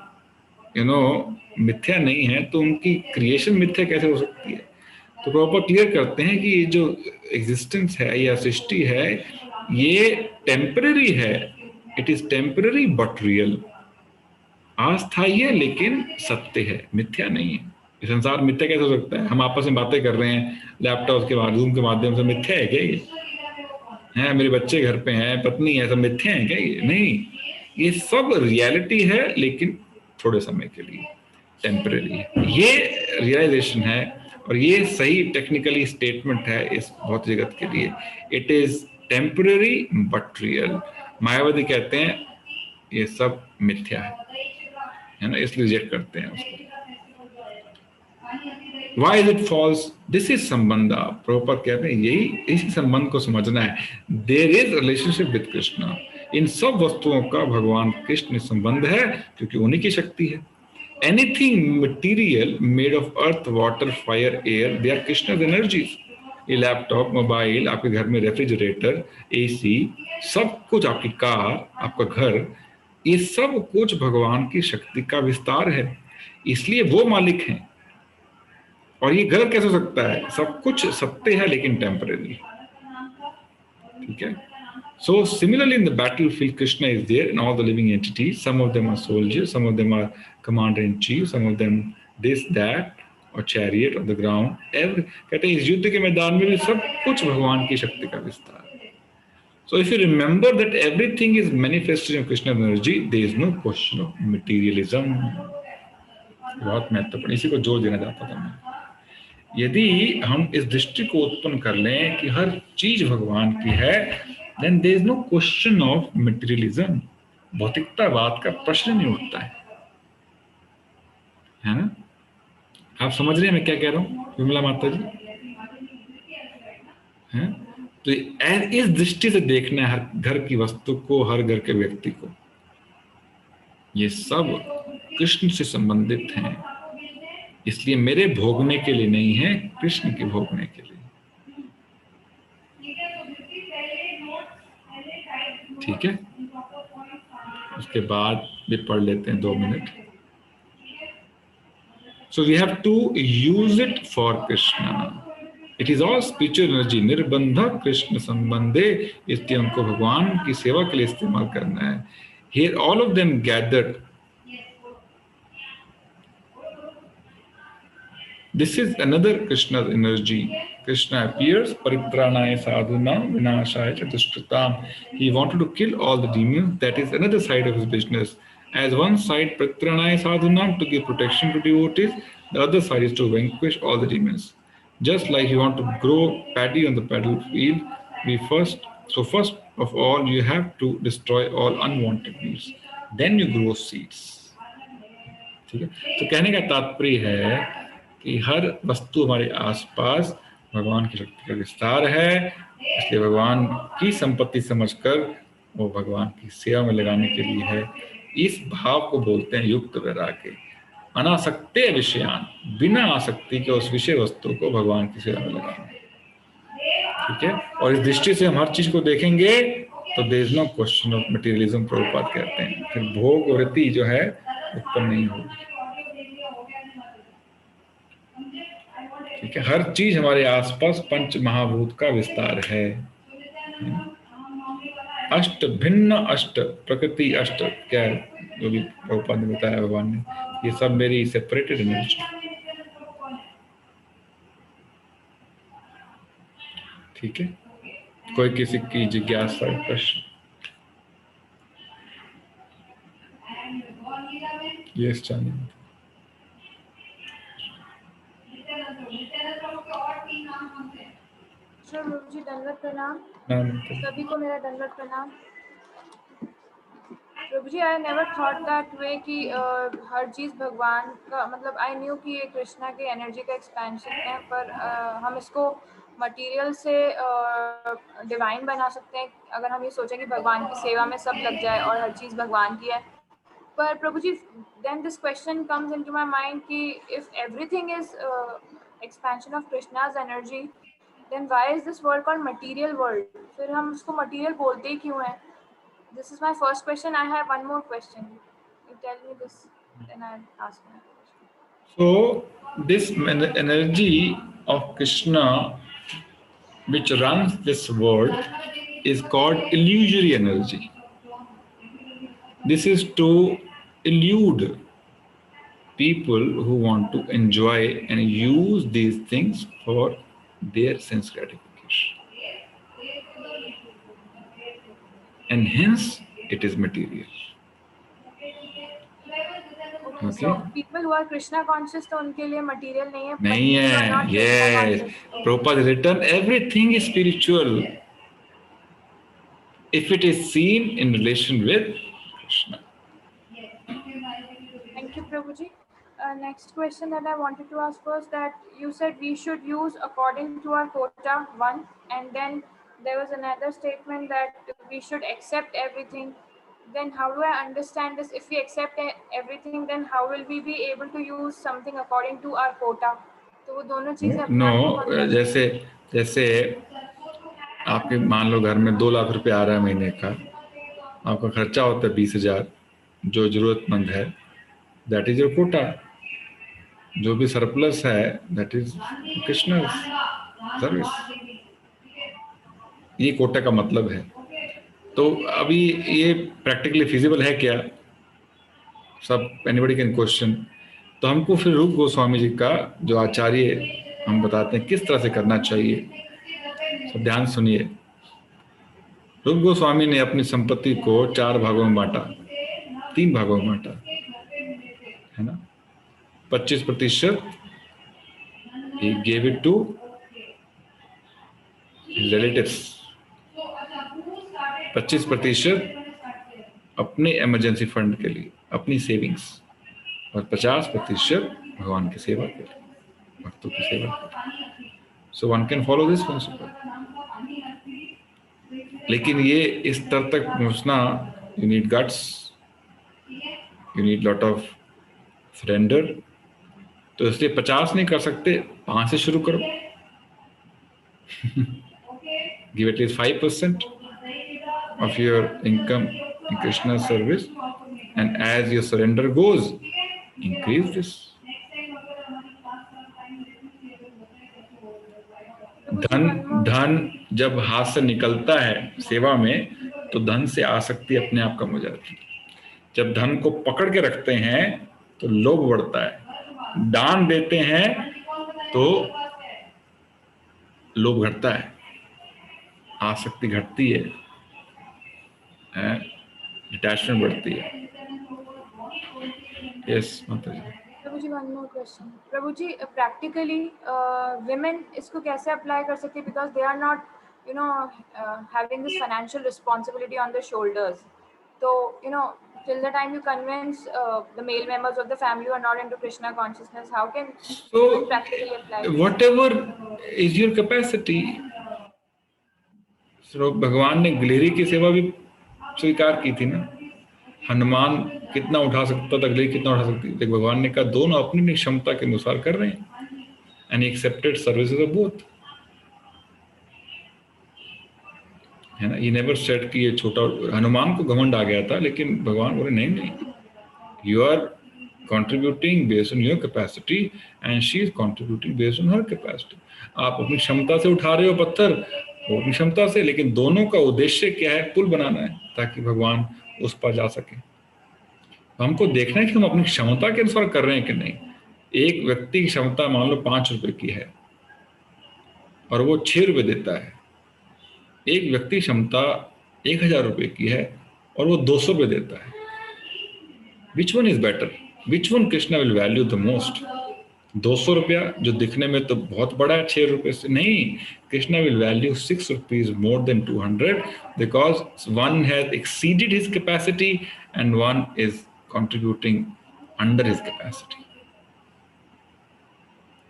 मिथ्या नहीं है, तो उनकी क्रिएशन मिथ्या कैसे हो सकती है? तो प्रॉपर क्लियर करते हैं कि ये जो एग्जिस्टेंस है या सृष्टि है, ये टेम्पररी है। It is temporary but real. अस्थायी है लेकिन सत्य है, मिथ्या नहीं है। ये संसार मिथ्या कैसे हो सकता है? हम आपस में बातें कर रहे हैं लैपटॉप के माध्यम के माध्यम से, मिथ्या है क्या ये? है मेरे बच्चे घर पे हैं, पत्नी है, सब मिथ्या है क्या ये? नहीं, ये सब रियलिटी है, लेकिन थोड़े समय के लिए, टेम्पररी है। ये रियलाइजेशन है और ये सही टेक्निकली स्टेटमेंट है इस भौतिक जगत के लिए। It is temporary but real. मायावादी कहते हैं ये सब मिथ्या है ना, इसलिए रिजेक्ट करते हैं उसको। Why is it false? This is संबंधा। Prabhupada कहते हैं यही इसी संबंध को समझना है। There is relationship with Krishna। इन सब वस्तुओं का भगवान कृष्ण संबंध है, क्योंकि उन्हीं की शक्ति है। Anything material made of earth, water, fire, air, they are Krishna's energies। ये लैपटॉप, मोबाइल, आपके घर में रेफ्रिजरेटर, एसी, सब कुछ, आपकी कार, आपका घर, ये सब कुछ भगवान की शक्ति का विस्तार है, इसलिए वो मालिक हैं। और ये गलत कैसे हो सकता है? सब कुछ सत्य है लेकिन टेम्पररी, ठीक है। So similarly in the battlefield, Krishna is there in all the living entities. Some of them are soldiers, some of them are commander in chief, some of them this, that, और chariot on the ground every, कहते हैं इस युद्ध के मैदान में भी सब कुछ भगवान की शक्ति का विस्तार है। So if you remember that everything is manifestation of Krishna energy, there is no question of materialism. बहुत महत्वपूर्ण, इसी को जोर देना चाहता था मैं। यदि हम इस दृष्टि को उत्पन्न कर लें कि हर चीज भगवान की है, then there is no question of materialism. भौतिकतावाद का प्रश्न नहीं उठता है ना? आप समझ रहे हैं मैं क्या कह रहा हूँ विमला माता जी? हैं? तो इस दृष्टि से देखना है हर घर की वस्तु को, हर घर के व्यक्ति को। ये सब कृष्ण से संबंधित हैं, इसलिए मेरे भोगने के लिए नहीं है, कृष्ण के भोगने के लिए। ठीक है, उसके बाद भी पढ़ लेते हैं 2 minute. So we have to use it for Krishna. It is all spiritual energy. निर्बंध कृष्ण संबंधे, इसलिए उनको भगवान की सेवा के लिए इस्तेमाल करना है। Here all of them gathered. This is another Krishna's energy. Krishna appears paritranaaya sadhunam vinashaya cha dushkratam. He wanted to kill all the demons. That is another side of his business. As one side paritranaaya sadhunam, to give protection to devotees, the other side is to vanquish all the demons. Just like you want to grow paddy on the battlefield, first of all you have to destroy all unwanted weeds. Then you grow seeds. ठीक है, तो कहने का तात्पर्य है कि हर वस्तु हमारे आसपास भगवान की शक्ति का विस्तार है, इसलिए भगवान की संपत्ति समझकर वो भगवान की सेवा में लगाने के लिए है। इस भाव को बोलते हैं युक्त वैराग्य। अनासक्ते विषयान, बिना आसक्ति के उस विषय वस्तु को भगवान की सेवा में लगाना। ठीक है, और इस दृष्टि से हम हर चीज को देखेंगे तो there is no question of materialism, Prabhupada कहते हैं। फिर भोग वृत्ति जो है उत्पन्न नहीं होगी। ठीक है, हर चीज हमारे आसपास पंच महाभूत का विस्तार है। अष्ट भिन्न अष्ट प्रकृति अष्ट क्या है, जो भी प्रभुपाद ने बताया भगवान ने, ये सब मेरी सेपरेटेड एनर्जी। ठीक है, कोई किसी की जिज्ञासा प्रश्न? यस चांदी। मुझे दंडवत प्रणाम। सभी को मेरा दंडवत प्रणाम। Prabhu ji, I never thought that way कि हर चीज़ भगवान का, मतलब आई न्यू कि ये कृष्णा की एनर्जी का एक्सपेंशन है, पर हम इसको मटेरियल से डिवाइन बना सकते हैं अगर हम ये सोचें कि भगवान की सेवा में सब लग जाए और हर चीज़ भगवान की है। पर Prabhu ji, then this question comes into my mind कि if everything is expansion of Krishna's energy, then why is this world called material world? फिर हम उसको मटेरियल बोलते ही क्यों हैं? This is my first question. I have one more question. You tell me this, then I'll ask my question. So this energy of Krishna which runs this world is called illusory energy. This is to elude people who want to enjoy and use these things for their sense gratification. And hence it is material. Okay. So people who are Krishna conscious, तो उनके लिए material नहीं है? नहीं है, yes. Prabhupada written everything is spiritual if it is seen in relation with Krishna. Thank you, Prabhuji. Next question that I wanted to ask was that you said we should use according to our quota, one, and then there was another statement that we should accept everything. Then how do I understand this? If we accept everything, then how will we be able to use something according to our quota? तो वो दोनों चीजें No, जैसे आपके मान लो घर में 2 लाख रुपए आ रहा है महीने का, आपका खर्चा होता है 20,000, जो जरूरतमंद है दैट इज योर कोटा, जो भी सरप्लस है दैट इज कृष्णा सर्विस। ये कोटा का मतलब है। तो अभी ये प्रैक्टिकली फिजिबल है क्या? सब एनीबडी कैन क्वेश्चन। तो तो हमको फिर रूप गोस्वामी जी का जो आचार्य हम बताते हैं किस तरह से करना चाहिए, तो ध्यान सुनिए। रूप गोस्वामी ने अपनी संपत्ति को 4 भागों में बांटा, 3 भागों में बांटा, है ना। 25% he gave it to his relatives, 25% अपने इमरजेंसी फंड के लिए, अपनी सेविंग्स, और 50% भगवान की सेवा के लिए, भक्तों की सेवा के लिए। So one can follow this principle. लेकिन ये इस स्तर तक पहुंचना, you need guts, you need lot of surrender. तो इसलिए 50 नहीं कर सकते, 5 से शुरू करो। Give at least 5% of your income in Krishna's service, and as your surrender goes, increase this. धन जब हाथ से निकलता है सेवा में, तो धन से आसक्ति अपने आप कम हो जाती है। जब धन को पकड़ के रखते हैं तो लोभ बढ़ता है, दान देते हैं तो लोभ घटता है, आसक्ति घटती है, डिटैचमेंट बढ़ती है। यस माता जी। प्रभु जी, one more question. प्रभु जी, practically women इसको कैसे अप्लाई कर सकती है, because they are not, having this financial responsibility on their shoulders. So, till the time you convince the male members of the family who are not into Krishna consciousness, how can women practically apply this? Whatever is your capacity. So भगवान ने गिलहरी की सेवा भी स्वीकार की थी ना। हनुमान कितना उठा सकता था, गिलहरी कितना उठा सकती थी, भगवान ने कहा दोनों अपनी अपनी क्षमता के अनुसार कर रहे हैं, and accepted services of both, है ना। ये नेवर सेड कि ये छोटा, हनुमान को घमंड आ गया था, लेकिन भगवान बोले नहीं, you are contributing based on your capacity and she is contributing based on her capacity. आप अपनी क्षमता से उठा रहे हो पत्थर, वो अपनी क्षमता से, लेकिन दोनों का उद्देश्य क्या है, पुल बनाना है ताकि भगवान उस पर जा सके। तो हमको देखना है कि हम अपनी क्षमता के अनुसार कर रहे हैं कि नहीं। एक व्यक्ति की क्षमता मान लो 5 रुपए की है और वो 6 रुपए देता है, एक व्यक्ति क्षमता 1000 रुपए की है और वो 200 रुपए देता है। Which one is better, which one Krishna will value the most? 200 रुपया जो दिखने में तो बहुत बड़ा है 6 रुपए से, नहीं, Krishna will value 6 rupees more than 200, because one has exceeded his capacity and one is contributing under his capacity.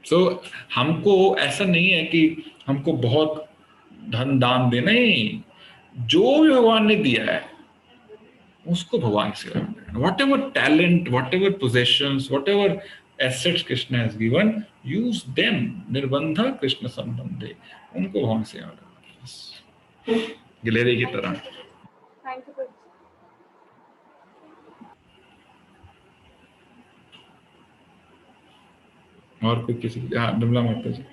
So हमको ऐसा नहीं है कि हमको बहुत धन दान देना ही, जो भी भगवान ने दिया है उसको भगवान से करना। Whatever talent, whatever possessions, whatever assets Krishna has given, use them, निर्बंधा कृष्ण संबंधे, उनको भगवान से करना, गिलहरी की तरह। Thank you. और कोई किसी, हाँ विमला माता जी।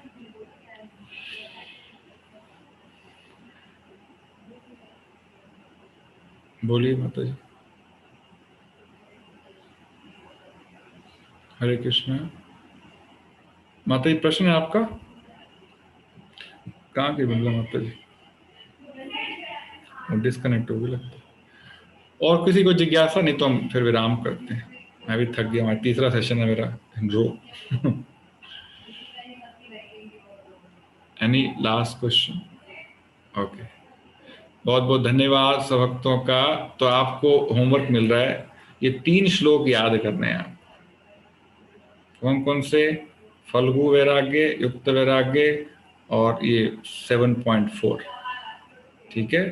बोलिए माता जी। हरे कृष्णा। माता जी प्रश्न है आपका? कहाँ की विमला माता जी? डिस्कनेक्ट हो गई लगता है। और किसी को जिज्ञासा? नहीं तो हम फिर विराम करते हैं, मैं भी थक गया, हमारा तीसरा सेशन है मेरा रो। Any last question? ओके, बहुत बहुत धन्यवाद सब भक्तों का। तो आपको होमवर्क मिल रहा है, ये 3 श्लोक याद करने हैं। कौन कौन से? फल्गु वैराग्य, युक्त वैराग्य और ये 7.4। ठीक है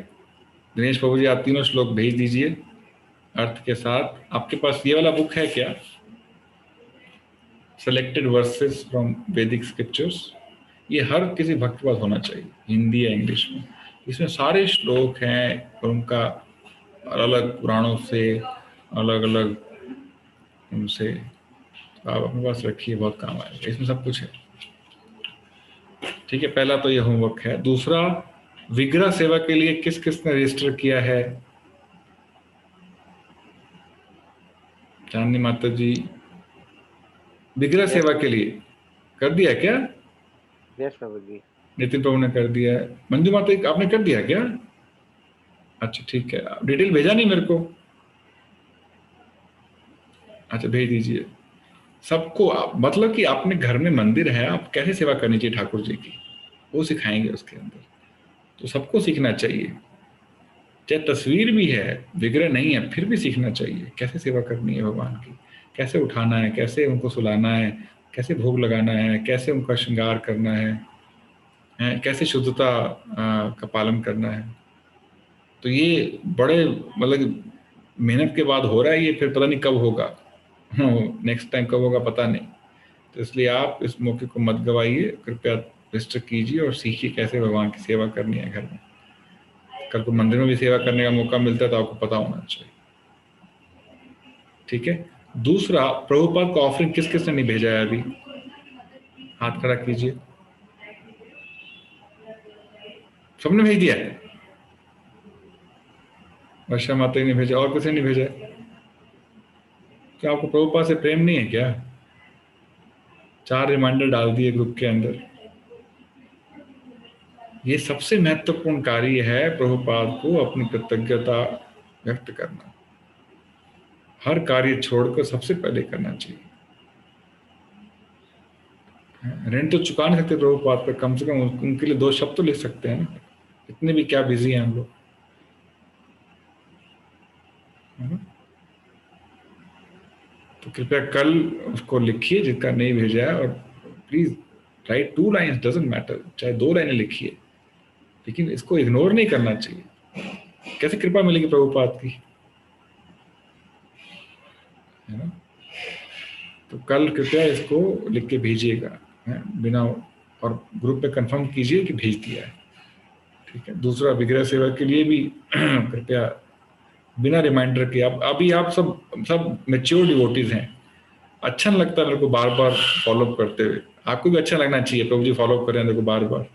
दिनेश बाबू जी, आप तीनों श्लोक भेज दीजिए अर्थ के साथ। आपके पास ये वाला बुक है क्या, सेलेक्टेड वर्सेस फ्रॉम वैदिक स्क्रिप्चर्स? ये हर किसी भक्त के पास होना चाहिए, हिंदी या इंग्लिश में। इसमें सारे श्लोक हैं और उनका अलग अलग पुराणों से, अलग अलग उनसे, आप अपने पास रखिए, बहुत काम आएगा, इसमें सब कुछ है। ठीक है, पहला तो ये होमवर्क है। दूसरा, विग्रह सेवा के लिए किस किस ने रजिस्टर किया है? चांदनी माता जी, विग्रह सेवा के लिए कर दिया क्या? यस प्रभु जी। नितिन प्रभु ने कर दिया है। मंजू माता आपने कर दिया क्या? अच्छा ठीक है, डिटेल भेजा नहीं मेरे को। अच्छा भेज दीजिए सबको। आप मतलब कि आपने घर में मंदिर है, आप कैसे सेवा करनी चाहिए ठाकुर जी की वो सिखाएंगे उसके अंदर। तो सबको सीखना चाहिए, चाहे तस्वीर भी है विग्रह नहीं है फिर भी सीखना चाहिए कैसे सेवा करनी है भगवान की, कैसे उठाना है, कैसे उनको सुलाना है, कैसे भोग लगाना है, कैसे उनका श्रृंगार करना है, कैसे शुद्धता का पालन करना है। तो ये बड़े मतलब मेहनत के बाद हो रहा है ये, फिर पता नहीं कब होगा, नेक्स्ट टाइम कब होगा पता नहीं। तो इसलिए आप इस मौके को मत गवाइए, कृपया रजिस्टर कीजिए और सीखिए कैसे भगवान की सेवा करनी है घर में। कल को मंदिर में भी सेवा करने का मौका मिलता है तो आपको पता होना चाहिए, ठीक है। दूसरा, प्रभुपाद को ऑफरिंग किस किस ने नहीं भेजा है अभी? हाथ खड़ा कीजिए। सबने भेज दिया है? वर्षा माता ने भेजा, और किसी ने भेजा? क्या आपको प्रभुपाद से प्रेम नहीं है क्या? 4 रिमाइंडर डाल दिए ग्रुप के अंदर। ये सबसे महत्वपूर्ण कार्य है प्रभुपाद को अपनी कृतज्ञता व्यक्त करना, हर कार्य छोड़कर सबसे पहले करना चाहिए। ऋण तो चुका नहीं सकते प्रभुपाद पर, कम से कम उनके लिए 2 शब्द तो लिख सकते हैं ना, इतने भी क्या बिजी हैं हम लोग, है ना? तो कृपया कल उसको लिखिए जिसका नहीं भेजा है, और please right 2 lines, doesn't matter, चाहे 2 लाइनें लिखिए, लेकिन इसको इग्नोर नहीं करना चाहिए। कैसे कृपा मिलेगी प्रभुपाद की, है ना? तो कल कृपया इसको लिख के भेजिएगा बिना, और ग्रुप पे कंफर्म कीजिए कि भेज दिया है, ठीक है। दूसरा, विग्रह सेवा के लिए भी कृपया बिना रिमाइंडर के, अभी आप सब मैच्योर डिवोटीज हैं, अच्छा नहीं लगता मेरे को बार बार फॉलोअप करते हुए। आपको भी अच्छा लगना चाहिए, प्रभु जी फॉलोअप कर रहे हैं मेरे को बार बार,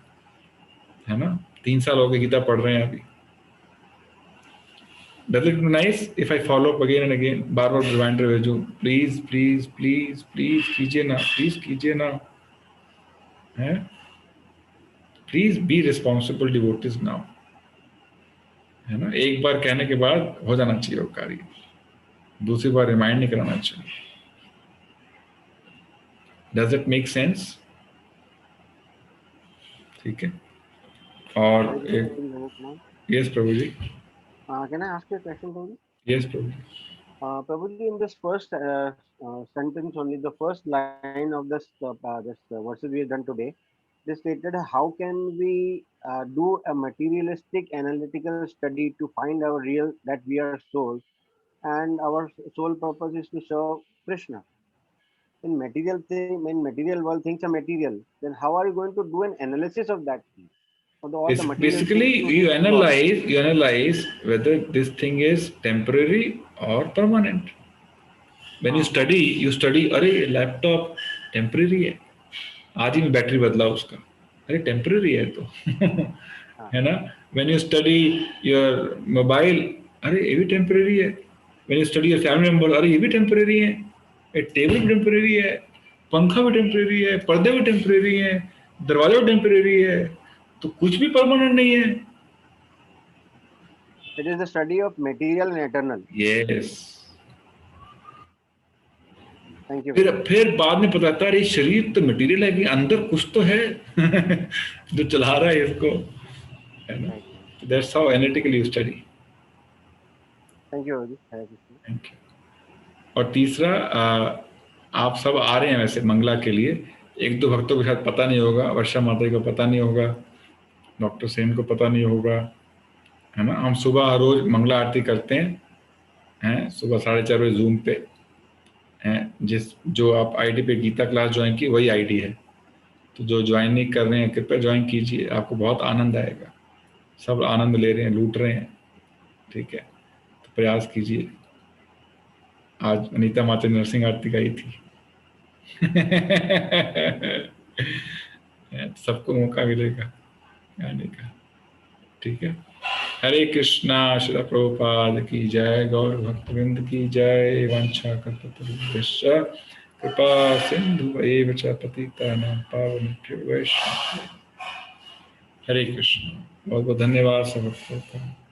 है ना? 3 साल हो गए गीता पढ़ रहे हैं अभी। Does it nice if I follow up again and again? बार बार रिमाइंडर भेजूं, प्लीज प्लीज प्लीज प्लीज कीजिए ना, प्लीज कीजिए ना, है? Please be responsible devotees now, है ना? एक बार कहने के बाद हो जाना चाहिए वो कार्य, दूसरी बार रिमाइंड नहीं कराना चाहिए। Does it make sense? ठीक है। और एक, yes Prabhu ji. Can I ask you a question, Prabhuji? Yes Prabhu ji. Prabhuji, in this first sentence only, the first line of this verses we have done today, they stated, how can we do a materialistic analytical study to find our real, that we are soul, and our sole purpose is to serve Krishna. In material world, things are material. Then how are you going to do an analysis of that thing? Basically, you analyze whether this thing is temporary or permanent. When you study, अरे laptop temporary है, आज ही मैं battery बदला उसका, अरे temporary है तो है ना? When you study your mobile, अरे ये भी टेम्पररी है। When you study your family member, अरे ये भी टेम्पररी है, टेबल भी टेम्पररी है, पंखा भी टेम्पररी है, पर्दे भी टेम्पररी है, दरवाजा भी टेम्पररी है, तो कुछ भी परमानेंट नहीं है। It is the study of material and eternal. Yes. Thank you. फिर बाद में पता था, अरे शरीर तो मटेरियल है कि अंदर कुछ तो है जो चला रहा है इसको, है ना? That's how analytically you study. Thank you. Thank you. और तीसरा, आप सब आ रहे हैं वैसे मंगला के लिए, 1-2 भक्तों के साथ पता नहीं होगा, वर्षा माता को पता नहीं होगा, डॉक्टर सेन को पता नहीं होगा, है ना? हम सुबह रोज मंगला आरती करते हैं सुबह 4:30 बजे जूम पे, हैं जो आप आईडी पे गीता क्लास ज्वाइन की वही आईडी है, तो जो ज्वाइन नहीं कर रहे हैं कृपया ज्वाइन कीजिए, आपको बहुत आनंद आएगा, सब आनंद ले रहे हैं, लूट रहे हैं, ठीक है? तो प्रयास कीजिए। आज अनीता माता नरसिंह आरती गाई थी सबको मौका मिलेगा गाने का, ठीक है? हरे कृष्णा, श्रील प्रभुपाद की जय, गौर भक्तवृंद की जय, वांछा कल्पतरुभ्यश्च कृपा सिंधु एव च पतितानां पावनेभ्यो वैष्णवेभ्यो। हरे कृष्ण। बहुत बहुत धन्यवाद सब भक्तों का।